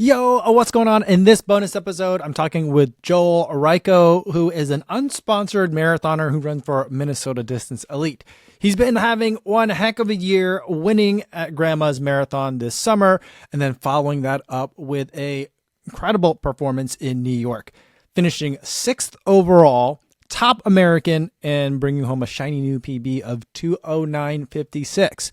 Yo, what's going on? In this bonus episode, I'm talking with Joel Reichow, who is an unsponsored marathoner who runs for Minnesota Distance Elite. He's been having one heck of a year, winning at Grandma's Marathon this summer, and then following that up with a incredible performance in New York, finishing 6th overall, top American, and bringing home a shiny new PB of 2:09:56.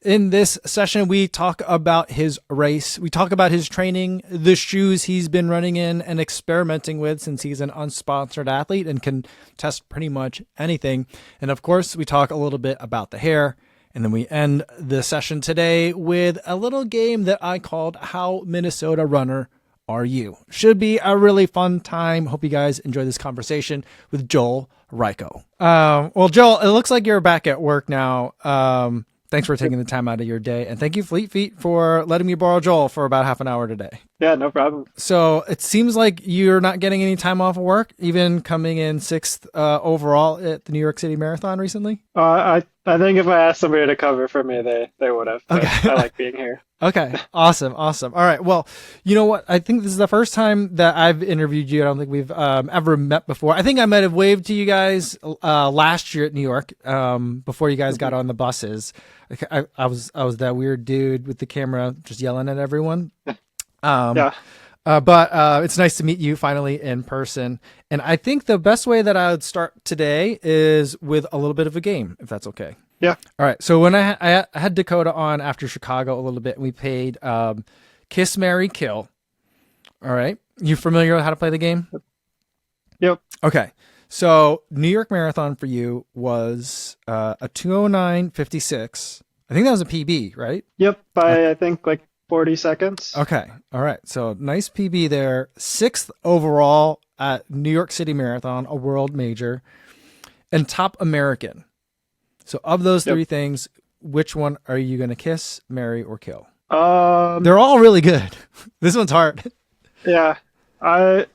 In this session, we talk about his race. We talk about his training, the shoes he's been running in and experimenting with since he's an unsponsored athlete and can test pretty much anything. And of course, we talk a little bit about the hair. And then we end the session today with a little game that I called How Minnesota Runner Are You? Should be a really fun time. Hope you guys enjoy this conversation with Joel Reichow. Well, Joel, it looks like you're back at work now. Thanks for taking the time out of your day. And thank you, Fleet Feet, for letting me borrow Joel for about half an hour today. Yeah, no problem. So it seems like you're not getting any time off of work, even coming in 6th overall at the New York City Marathon recently. I think if I asked somebody to cover for me, they would have. Okay. I like being here. Okay. Awesome. All right. Well, you know what? I think this is the first time that I've interviewed you. I don't think we've ever met before. I think I might have waved to you guys last year at New York before you guys got on the buses. I was that weird dude with the camera just yelling at everyone. Yeah. But it's nice to meet you finally in person. And I think the best way that I would start today is with a little bit of a game, if that's okay. Yeah. All right. So when I had Dakota on after Chicago a little bit, we played Kiss, Marry, Kill. All right. You familiar with how to play the game? Yep. Okay. So New York Marathon for you was a 2:09:56. I think that was a PB, right? Yep. By I think like 40 seconds. Okay. All right. So nice PB there. 6th overall at New York City Marathon, a world major, and top American. So of those three things, which one are you going to kiss, marry, or kill? They're all really good. This one's hard. Yeah. I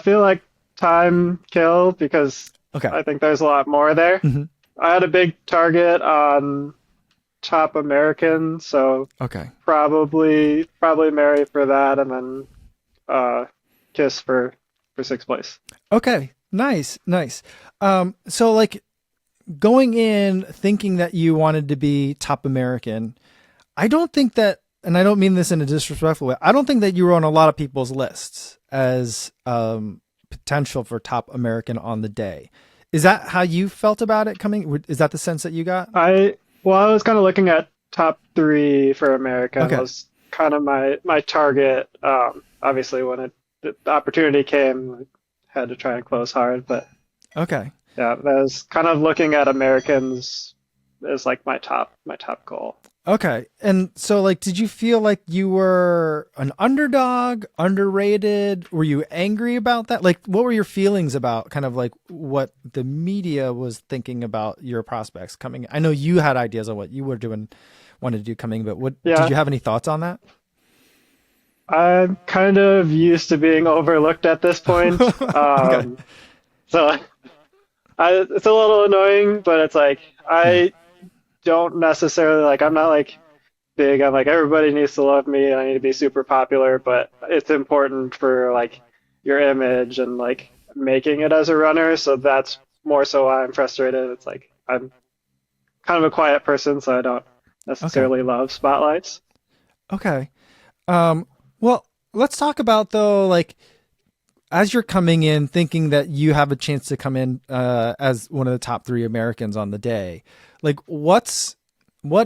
feel like time kill because Okay. I think there's a lot more there. Mhm. I had a big target on top American, so Okay. probably marry for that, and then kiss for 6th place. Okay. Nice. So like going in thinking that you wanted to be top American, I don't think that, and I don't mean this in a disrespectful way, I don't think that you were on a lot of people's lists as potential for top American on the day. Is that how you felt about it coming? Is that the sense that you got? I was kind of looking at top 3 for America. Okay. Was kind of my target. Obviously, when the opportunity came, I had to try and close hard. But Okay. yeah, that was kind of looking at Americans as like my top goal. Okay. And so like, did you feel like you were an underdog, underrated? Were you angry about that? Like, what were your feelings about kind of like what the media was thinking about your prospects coming? I know you had ideas on what you were wanted to do coming, but did you have any thoughts on that? I'm kind of used to being overlooked at this point. Okay. So it's a little annoying, but it's like I don't necessarily like I'm not like big. I'm like everybody needs to love me and I need to be super popular, but it's important for like your image and like making it as a runner. So that's more so why I'm frustrated. It's like I'm kind of a quiet person, so I don't necessarily love spotlights. Okay. Well, let's talk about though, like as you're coming in thinking that you have a chance to come in as one of the top 3 Americans on the day, like what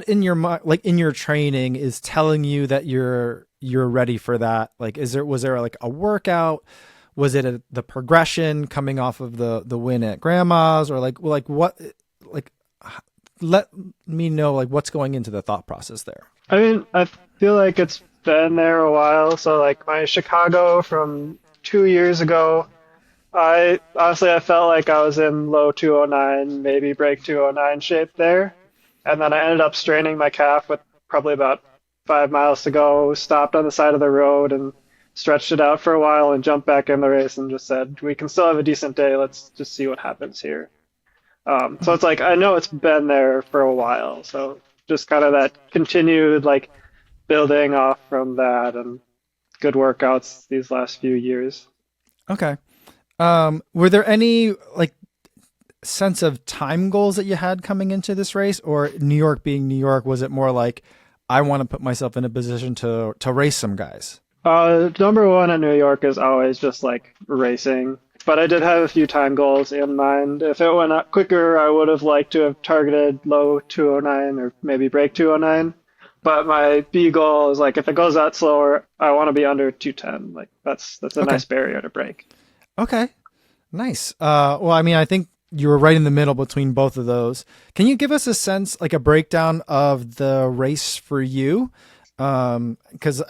in your mind, like in your training is telling you that you're ready for that? Like, was there like a workout? Was it the progression coming off of the win at Grandma's, or like what, like, let me know like what's going into the thought process there. I mean, I feel like it's been there a while. So like my Chicago from 2 years ago, I felt like I was in low 209, maybe break 209 shape there. And then I ended up straining my calf with probably about 5 miles to go, stopped on the side of the road and stretched it out for a while and jumped back in the race and just said, we can still have a decent day. Let's just see what happens here. So it's like, I know it's been there for a while. So just kind of that continued like building off from that. And good workouts these last few years. Okay. Were there any like sense of time goals that you had coming into this race, or New York being New York, was it more like I want to put myself in a position to race some guys? Number one at New York is always just like racing, but I did have a few time goals in mind. If it went up quicker, I would have liked to have targeted low 209 or maybe break 209. But my B goal is like if it goes out slower, I want to be under 210. Like that's a Okay. nice barrier to break. Okay. Nice. Well, I mean, I think you were right in the middle between both of those. Can you give us a sense, like a breakdown of the race for you? Because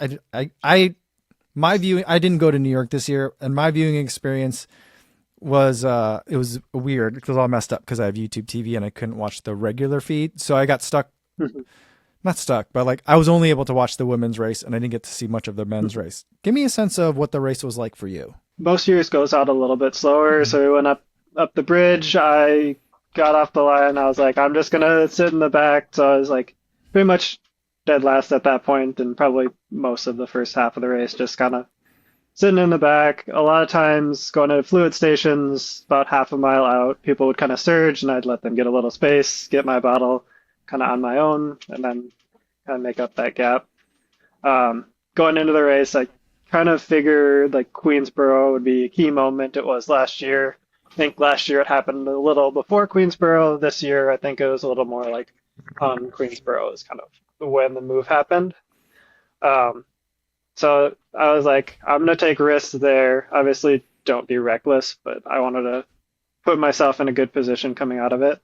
my viewing, I didn't go to New York this year, and my viewing experience was it was weird. It was all messed up because I have YouTube TV and I couldn't watch the regular feed, so I got stuck. Not stuck, but like I was only able to watch the women's race, and I didn't get to see much of the men's race. Give me a sense of what the race was like for you. Most years goes out a little bit slower, Mhm. so we went up the bridge. I got off the line. I was like, I'm just gonna sit in the back. So I was like pretty much dead last at that point, and probably most of the first half of the race, just kind of sitting in the back. A lot of times going to fluid stations about half a mile out, people would kind of surge, and I'd let them get a little space, get my bottle kind of on my own, and then kind of make up that gap. Going into the race, I kind of figured like Queensboro would be a key moment. It was last year. I think last year it happened a little before Queensboro. This year, I think it was a little more like on Queensboro is kind of when the move happened. Um, so I was like, I'm gonna take risks there. Obviously, don't be reckless, but I wanted to put myself in a good position coming out of it.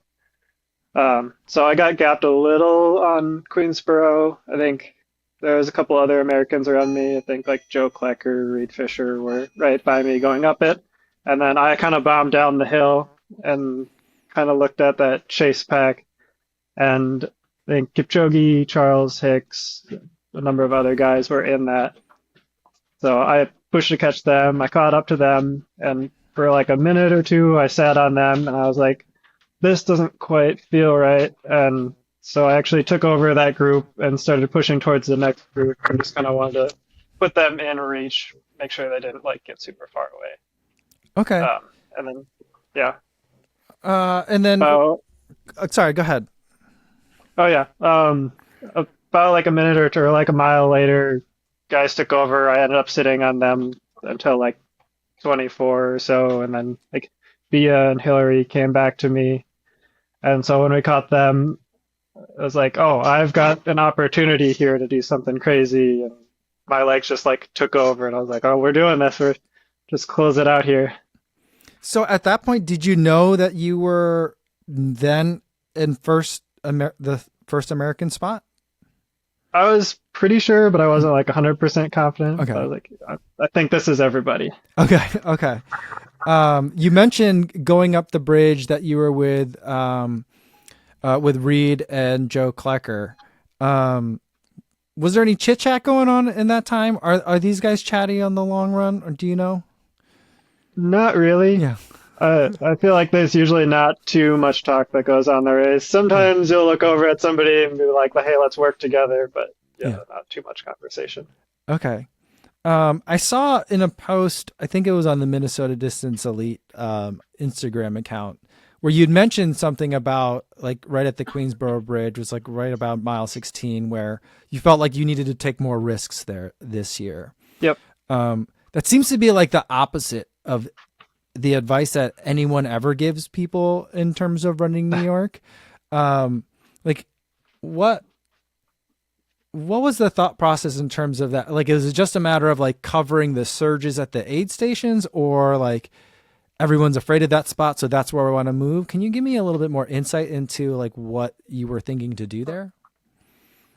So I got gapped a little on Queensboro. I think there was a couple other Americans around me. I think like Joe Klecker, Reed Fisher were right by me going up it. And then I kind of bombed down the hill and kind of looked at that chase pack. And I think Kipchoge, Charles Hicks, a number of other guys were in that. So I pushed to catch them. I caught up to them. And for like a minute or two, I sat on them and I was like, this doesn't quite feel right. And so I actually took over that group and started pushing towards the next group and just kind of wanted to put them in reach, make sure they didn't like get super far away. Okay. And then, yeah. And then, About, sorry, go ahead. oh yeah. About like a minute or two, or like a mile later, guys took over. I ended up sitting on them until like 24 or so. And then like Bia and Hillary came back to me. And so when we caught them, I was like, oh, I've got an opportunity here to do something crazy. And my legs just like took over. And I was like, oh, we're doing this. We're just close it out here. So at that point, did you know that you were then in the first American spot? I was pretty sure, but I wasn't like 100% confident. I Okay. was like, I think this is everybody. Okay. Okay. You mentioned going up the bridge that you were with Reed and Joe Klecker. Was there any chit chat going on in that time? Are these guys chatty on the long run, or do you know? Not really. Yeah. I feel like there's usually not too much talk that goes on the race. Yeah. Sometimes you'll look over at somebody and be like, hey, let's work together. But yeah, Yeah. not too much conversation. Okay. I saw in a post, I think it was on the Minnesota Distance Elite Instagram account, where you'd mentioned something about like right at the Queensboro Bridge, was like right about mile 16, where you felt like you needed to take more risks there this year. Yep. That seems to be like the opposite of the advice that anyone ever gives people in terms of running New York. Like what was the thought process in terms of that? Like, is it just a matter of like covering the surges at the aid stations, or like everyone's afraid of that spot, so that's where we want to move? Can you give me a little bit more insight into like what you were thinking to do there?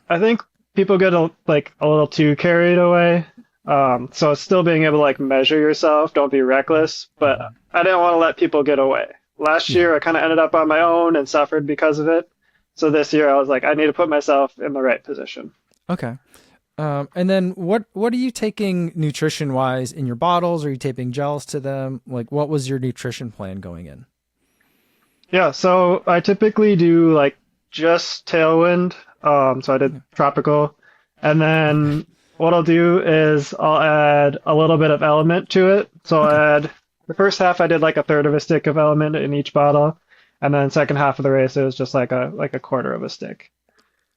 I think people get like a little too carried away. So it's still being able to like measure yourself, don't be reckless, but I didn't want to let people get away. Last Yeah. year I kind of ended up on my own and suffered because of it. So this year I was like, I need to put myself in the right position. Okay. And then what are you taking nutrition wise in your bottles? Are you taping gels to them? Like, what was your nutrition plan going in? Yeah, so I typically do like just tailwind. So I did tropical, and then what I'll do is I'll add a little bit of element to it. So Okay. I'll add the first half I did like a third of a stick of element in each bottle, and then second half of the race it was just like a quarter of a stick.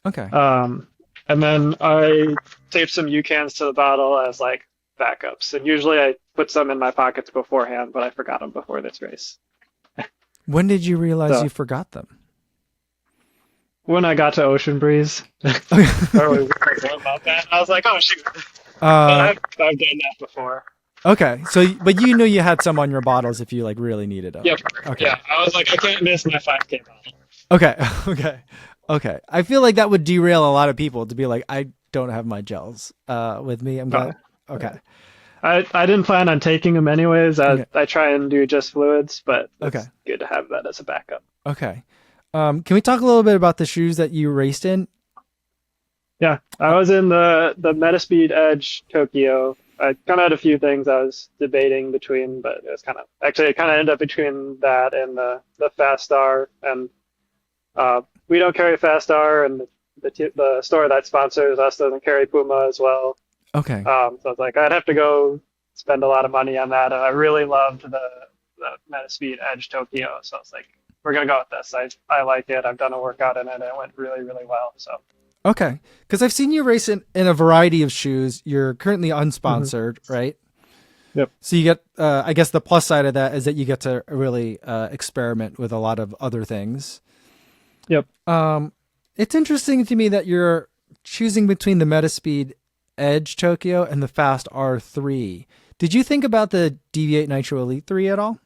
Okay. Um, and then I taped some UCANs to the bottle as like backups. And usually I put some in my pockets beforehand, but I forgot them before this race. When did you realize So you forgot them? when I got to Ocean Breeze, or we were talking about that, I was like, oh shoot. But uh, I've done that before. okay. So, but you knew you had some on your bottles if you like really needed them. Yep. Okay. Yeah. I was like, I can't miss my 5K bottle. Okay. Okay. Okay. I feel like that would derail a lot of people to be like, I don't have my gels with me. I'm glad. No. Okay. Yeah. I didn't plan on taking them anyways. Okay. I try and do just fluids, but Okay. it's good to have that as a backup. Okay. Can we talk a little bit about the shoes that you raced in? Yeah, Uh, I was in the Metaspeed Edge Tokyo. I kind of had a few things I was debating between, but it was kind of actually it kind of ended up between that and the Fast Star. And we don't carry Fast Star, and the store that sponsors us doesn't carry Puma as well. okay. So I was like, I'd have to go spend a lot of money on that, and I really loved the Metaspeed Edge Tokyo. So I was like, we're gonna go with this. I like it. I've done a workout in it, and it went really really well. So. Okay. Because I've seen you race in a variety of shoes. You're currently Mhm. unsponsored, right? Yep. So you get, I guess the plus side of that is that you get to really experiment with a lot of other things. Yep. Um, it's interesting to me that you're choosing between the Metaspeed Edge Tokyo and the Fast R3. Did you think about the Deviate Nitro Elite 3 at all?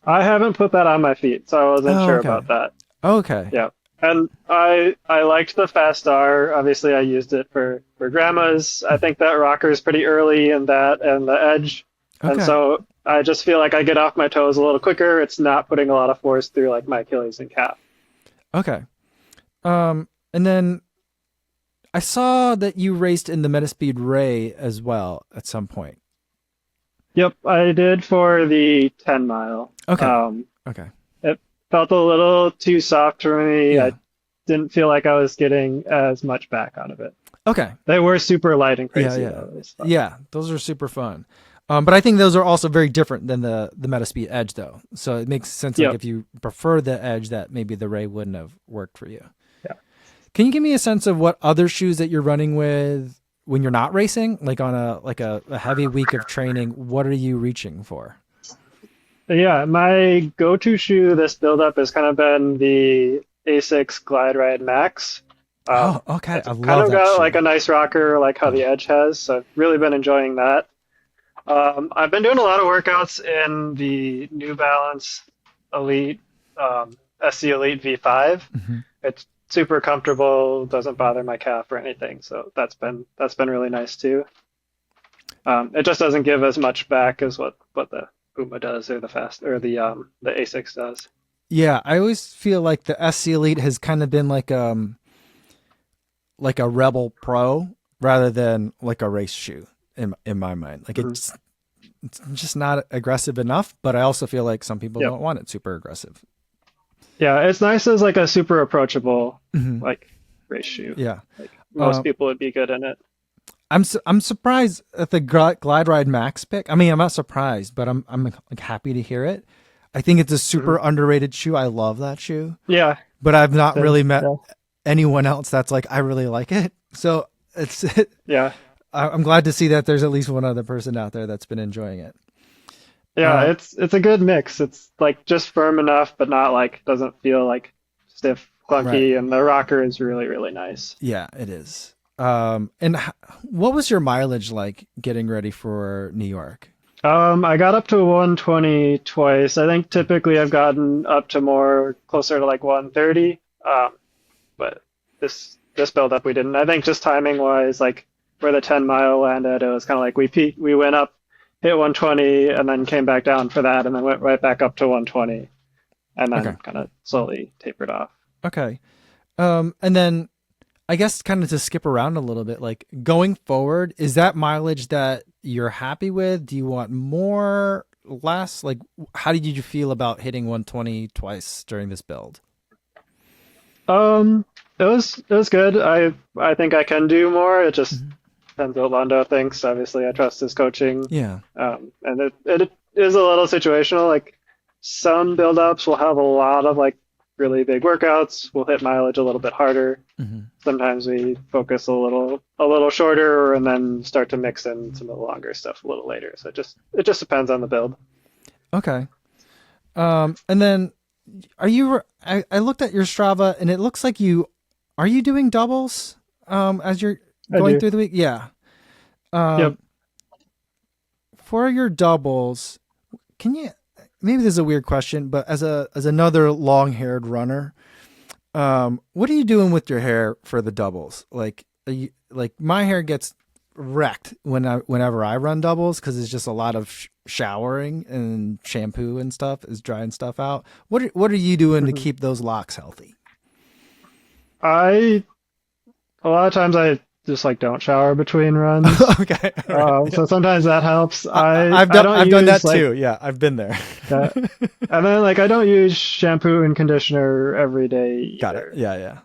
I haven't put that on my feet, so I wasn't Oh, sure okay. about that. Okay. Yeah. And I liked the Fast R. Obviously, I used it for grandmas. I think that rocker is pretty early in that and the Edge. And Okay. so I just feel like I get off my toes a little quicker. It's not putting a lot of force through like my Achilles and calf. Okay. And then I saw that you raced in the Metaspeed Ray as well at some point. Yep, I did for the 10 mile. Okay. Okay. It felt a little too soft for me. I Yeah. didn't feel like I was getting as much back out of it. Okay. They were super light and Yeah. crazy Yeah. though. It was fun. Yeah. Those are super fun. But I think those are also very different than the Metaspeed Edge, though. So it makes sense, like Yep. if you prefer the Edge, that maybe the Ray wouldn't have worked for you. Yeah. Can you give me a sense of what other shoes that you're running with when you're not racing, like on a heavy week of training? What are you reaching for? Yeah, my go-to shoe this build-up has kind of been the Asics Glide Ride Max. Oh, okay. It's I kind love of that got like shoe. a nice rocker, like how Yeah. the Edge has. So I've really been enjoying that. I've been doing a lot of workouts in the New Balance Elite, SC Elite V5. Hmm. It's super comfortable, doesn't bother my calf or anything. So that's been really nice too. It just doesn't give as much back as what the Puma does or the Fast or the Asics does. Yeah, I always feel like the SC Elite has kind of been like a Rebel Pro rather than like a race shoe in my mind. Like Mhm. it's just not aggressive enough, but I also feel like some people Yep. don't want it super aggressive. Yeah, it's nice as like a super approachable Hmm. like race shoe. Yeah. Like most Uh, people would be good in it. I'm surprised at the Glide Ride Max pick. I mean, I'm not surprised, but I'm like happy to hear it. I think it's a super Mhm. underrated shoe. I love that shoe, Yeah, but I've not same. really met Yeah, anyone else that's like I really like it. So it's yeah, I'm glad to see that there's at least one other person out there that's been enjoying it. yeah. Uh, It's a good mix. It's like just firm enough, but not like doesn't feel like stiff, right. clunky, and the rocker is really, really nice. Yeah, it is. What was your mileage like getting ready for New York? I got up to 120 twice. I think typically I've gotten up to more closer to like 130. But this build up we didn't. I think just timing wise, like where the 10 mile landed, it was kind of like we went up, hit 120, and then came back down for that, and then went right back up to 120, and Okay. then kind of slowly tapered off. Okay. And then I guess kind of to skip around a little bit, like going forward, is that mileage that you're happy with? Do you want more, less? Like, how did you feel about hitting 120 twice during this build? Um, it was good. I think I can do more. It just Mhm. depends what Londo thinks. Obviously, I trust his coaching. Yeah. And it is a little situational. Like some build ups will have a lot of like really big workouts. We'll hit mileage a little bit harder. Hmm. Sometimes we focus a little shorter and then start to mix in some of the longer stuff a little later. So it just depends on the build. Okay. And then are you, I looked at your Strava and it looks like are you doing doubles, as you're I going do. through the week? Yeah. Um, Yep. for your doubles, can you, maybe this is a weird question, but as another long haired runner, what are you doing with your hair for the doubles? Like, like my hair gets wrecked whenever I run doubles because it's just a lot of showering and shampoo and stuff is drying stuff out. What are you doing to Mhm. keep those locks healthy? I A lot of times I just like don't shower between runs. Okay, all right. Yeah. So sometimes that helps. I've I done don't I've done use that like too. Yeah, I've been there. that. And then like I don't use shampoo and conditioner every day Got it. either. Yeah, yeah.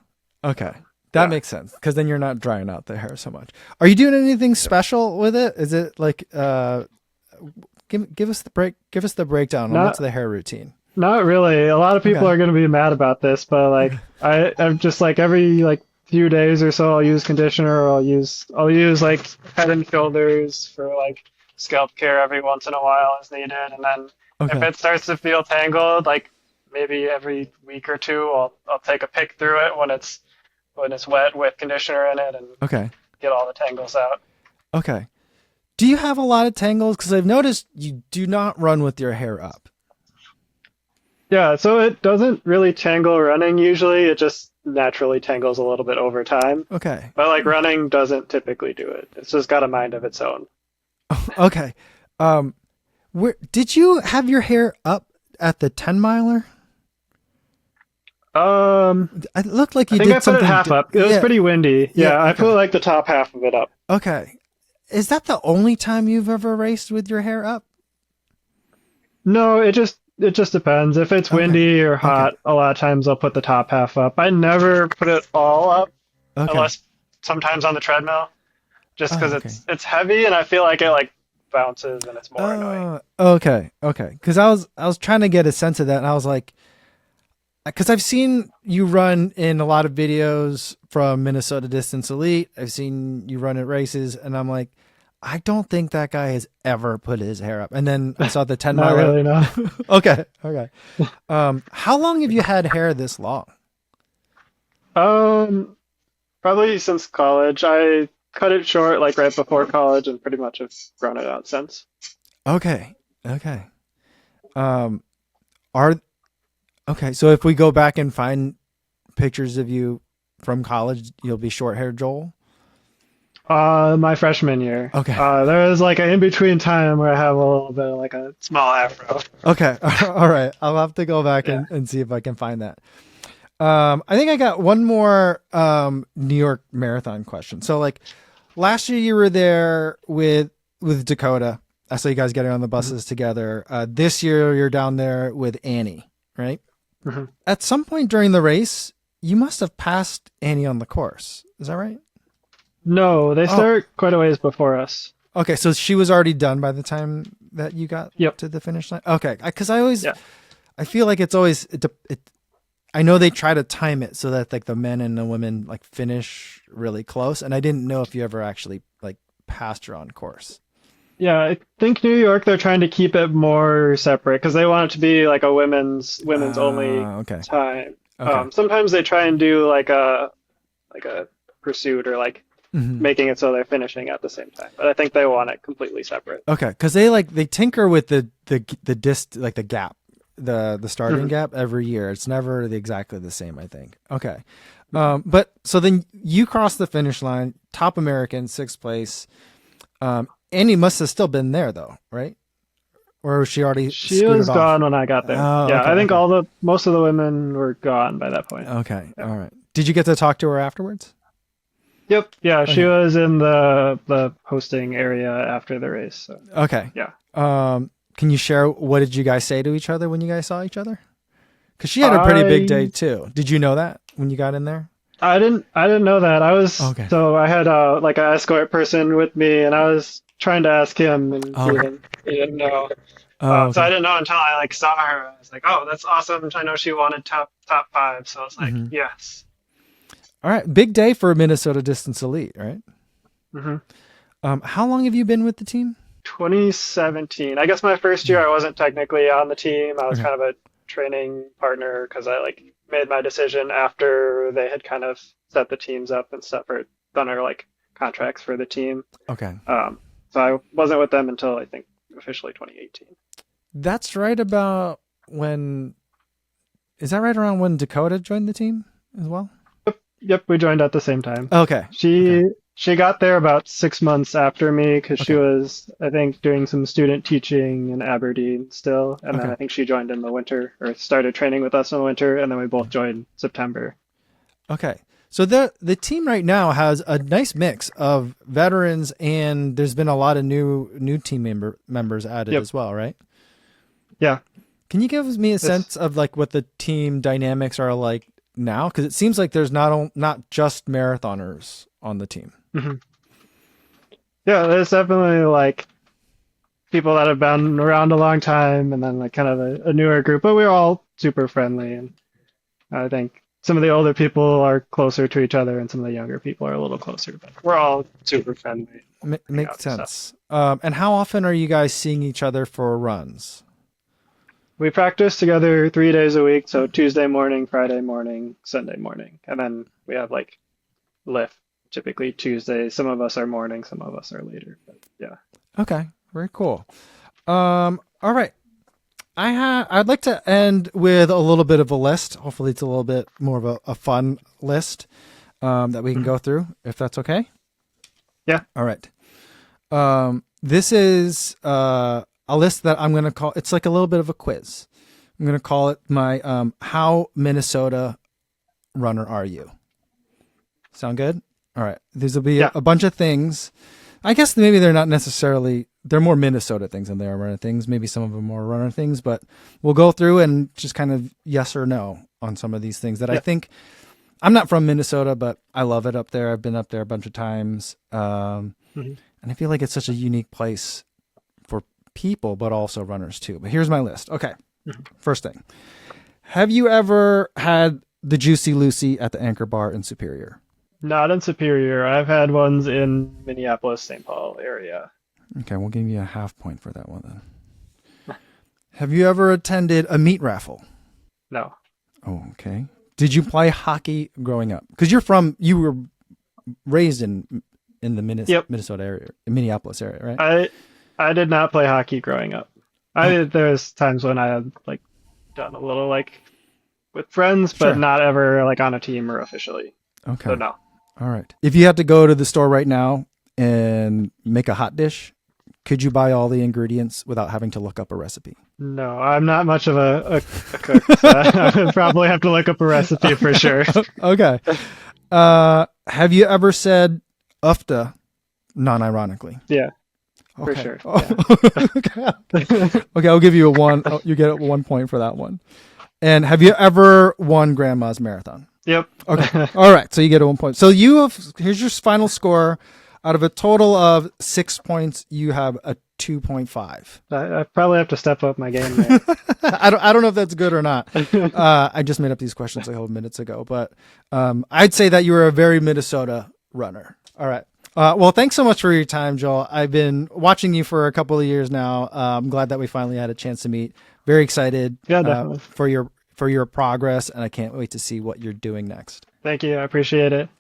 Okay. That Yeah. makes sense because then you're not drying out the hair so much. Are you doing anything special with it? Is it like give us the breakdown on what's Not the hair routine? not really. A lot of people Okay. are going to be mad about this, but Okay. like I'm just like every like few days or so I'll use conditioner or I'll use like Head and Shoulders for like scalp care every once in a while as needed. And then if Okay. it starts to feel tangled, like maybe every week or two I'll take a pick through it when it's wet with conditioner in it and Okay. get all the tangles out. Okay. Do you have a lot of tangles? Because I've noticed you do not run with your hair up. Yeah, so it doesn't really tangle running usually. It just naturally tangles a little bit over time. Okay. But like running doesn't typically do it. It's just got a mind of its own. Okay. Um, where did you have your hair up at the 10 miler? Um, It looked like I you think I did put it something. half up. It was Yeah. pretty windy. Yeah. Yeah, I Okay. put like the top half of it up. Okay. Is that the only time you've ever raced with your hair up? No, it just depends. If it's Okay. windy or Okay. hot, a lot of times I'll put the top half up. I never put it all up Okay. unless sometimes on the treadmill, just because Oh, okay. it's heavy and I feel like it like bounces and it's more annoying. Okay. Okay. Because I was trying to get a sense of that, and I was like, because I've seen you run in a lot of videos from Minnesota Distance Elite. I've seen you run at races, and I'm like, I don't think that guy has ever put his hair up. And then I saw the 10 Not miler. really, no. Okay. Okay. How long have you had hair this long? Um, Probably since college. I cut it short like right before college and pretty much have grown it out since. Okay. Okay. Um, are okay. So if we go back and find pictures of you from college, you'll be short haired Joel. My freshman year. Okay. There was like an in-between time where I have a little bit of like a small afro. Okay. All right. I'll have to go back Yeah. and see if I can find that. I think I got one more New York Marathon question. So like last year you were there with Dakota. I saw you guys getting on the Mhm. buses together. This year you're down there with Annie, right? Mhm. At some point during the race, you must have passed Annie on the course. Is that right? No, they Oh, start quite a ways before us. okay. So she was already done by the time that you got Yep. to the finish line. Okay, because I always Yeah. I feel like it's always I know they try to time it so that like the men and the women like finish really close, and I didn't know if you ever actually like passed her on course. Yeah, I think New York they're trying to keep it more separate because they want it to be like a women's only Okay, time. okay, Sometimes they try and do like a pursuit or like hmm making it so they're finishing at the same time. But I think they want it completely separate. okay, because they tinker with the dist like the gap, the starting Mhm. gap every year. It's never exactly the same. I think. Okay, but so then you cross the finish line, top American, sixth place. Annie must have still been there though, right? Or was she already She scooted was off? gone when I got there. Oh, Yeah, okay, I think okay. most of the women were gone by that point. Okay. Yeah. All right. Did you get to talk to her afterwards? Yep. Yeah, she Okay. was in the hosting area after the race. So Okay. yeah. Can you share what did you guys say to each other when you guys saw each other? Because she had a pretty big day I too. Did you know that when you got in there? I didn't know that. Okay. So I had like an escort person with me, and I was trying to ask him, and Oh, okay. he didn't know. Oh, So I okay. didn't know until I like saw her. I was like, oh, that's awesome. I know she wanted top five, so I was like, Hmm. yes. All right. Big day for Minnesota Distance Elite, right? hmm How long have you been with the team? 2017. I guess my first year I wasn't technically on the team. I was Okay. kind of a training partner because I like made my decision after they had kind of set the teams up and stuff or done our like contracts for the team. Okay. Um, so I wasn't with them until I think officially 2018. That's right about when, is that right around when Dakota joined the team as well? Yep, we joined at the same time. Okay. Okay. She got there about 6 months after me because she Okay. was, I think, doing some student teaching in Aberdeen still, and then Okay. I think she joined in the winter or started training with us in the winter, and then we both joined September. Okay. So the team right now has a nice mix of veterans and there's been a lot of new team members added Yep, as well, right? yeah, Can you give me a it's sense of like what the team dynamics are like now? Because it seems like there's not just marathoners on the team. mhm. Yeah, there's definitely like people that have been around a long time, and then like kind of a newer group, but we're all super friendly, and I think some of the older people are closer to each other, and some of the younger people are a little closer, but we're all super friendly. Hang Makes out and stuff. sense. And how often are you guys seeing each other for runs? We practice together 3 days a week, so Tuesday morning, Friday morning, Sunday morning, and then we have like lift typically Tuesday. Some of us are morning, some of us are later, but yeah. Okay, very cool. All right. I'd like to end with a little bit of a list. Hopefully, it's a little bit more of a fun list that we can Mhm. go through, if that's okay. Yeah. All right. This is a list that I'm going to call. It's like a little bit of a quiz. I'm going to call it my "How Minnesota Runner Are You?" Sound good? All right. These will be Yeah. a bunch of things. I guess maybe they're not necessarily, they're more Minnesota things than they are runner things. Maybe some of them are runner things, but we'll go through and just kind of yes or no on some of these things that I Yeah. think, I'm not from Minnesota, but I love it up there. I've been up there a bunch of times. Mhm. And I feel like it's such a unique place for people, but also runners too. But here's my list. Okay. Mhm. First thing. Have you ever had the Juicy Lucy at the Anchor Bar in Superior? Not in Superior. I've had ones in Minneapolis, St. Paul area. Okay, we'll give you a half point for that one then. Have you ever attended a meat raffle? No. Oh, okay. Did you play hockey growing up? Because you were raised in the Yep. Minnesota area, Minneapolis area, right? I I did not play hockey growing up. Oh, There's times when I had like done a little like with friends, but sure. not ever like on a team or officially. So Okay. no. All right. If you had to go to the store right now and make a hot dish, could you buy all the ingredients without having to look up a recipe? No, I'm not much of a cook, so I would probably have to look up a recipe for sure. Okay. Have you ever said "ufta" non-ironically? Yeah, for Okay. sure. Oh, Yeah. okay. Okay, I'll give you a one. Oh, you get 1 point for that one. And have you ever won Grandma's Marathon? Yep. Okay. All right. So you get a 1 point. So here's your final score. Out of a total of 6 points, you have a 2.5. I probably have to step up my game there. I don't know if that's good or not. I just made up these questions a couple minutes ago, but I'd say that you were a very Minnesota runner. All right. Well, thanks so much for your time, Joel. I've been watching you for a couple of years now. I'm glad that we finally had a chance to meet. Very excited Yeah, definitely. for your progress, and I can't wait to see what you're doing next. Thank you. I appreciate it.